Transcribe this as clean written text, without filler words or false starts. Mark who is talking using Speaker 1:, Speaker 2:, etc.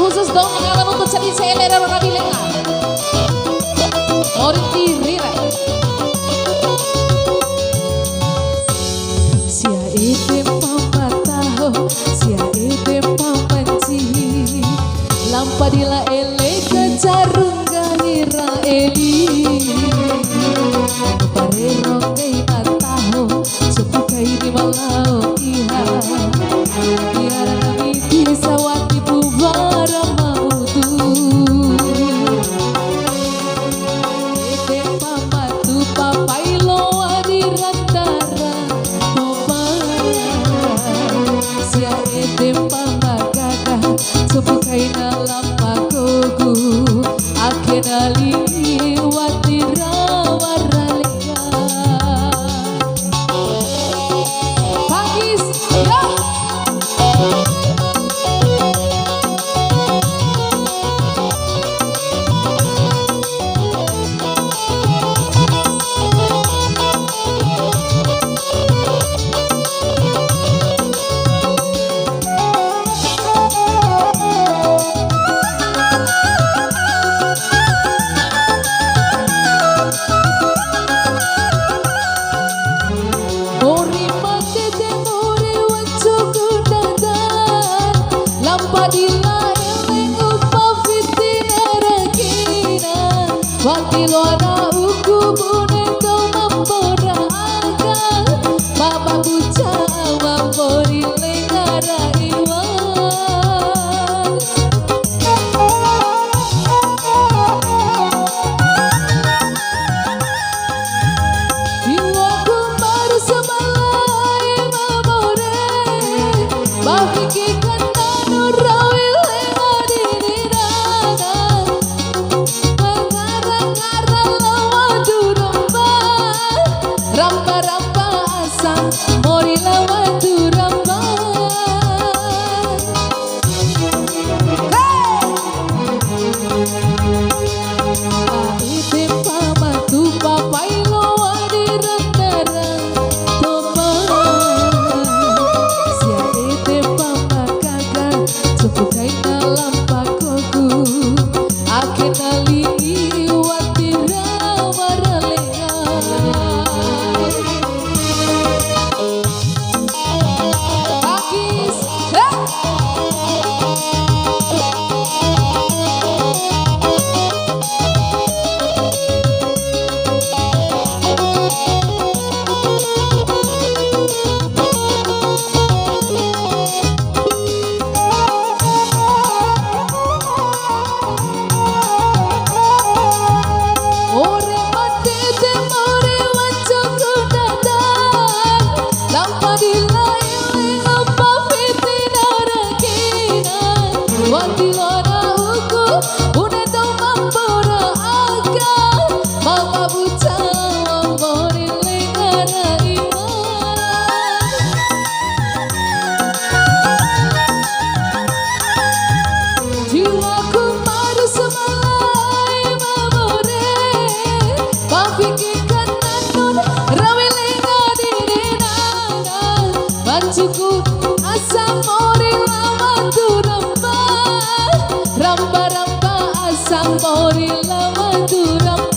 Speaker 1: khusus dong kalau untuk jadi selera orang bilenga. Orang diri lah. Sia ide pamataho, sia ide pamanci. Lampadila ele kejarung gahira eli. Parero kay mataho, sepukai di malau iha. Biara nami disawati bubara mautu. Ede pamatu papailo adirantara topa. Sia ede pamagada, sepukai na lampagogu. Akenali watira waraleka. Pagis, ya. Wakilona uku bunento mampora akal Baba buca mampori lengara iwan Iwaku baru semalai mamore Bafikikan nanu rawil lengadirinana Rampa-rampa asam mori lawan tu rampa. Ite pamatu papailo adirantara topa. Sia ite pamakaga sepukai dalam pakoku. Akenali watira waraleka. Wakilona uku bunento mampora akal Mama buca mampori lengara iman Jiwaku madu semalai mamore Pafikikan nanun rawi lengadirina Bancuku asam mori lama turamba Rampa-rampa asam mori lama turamba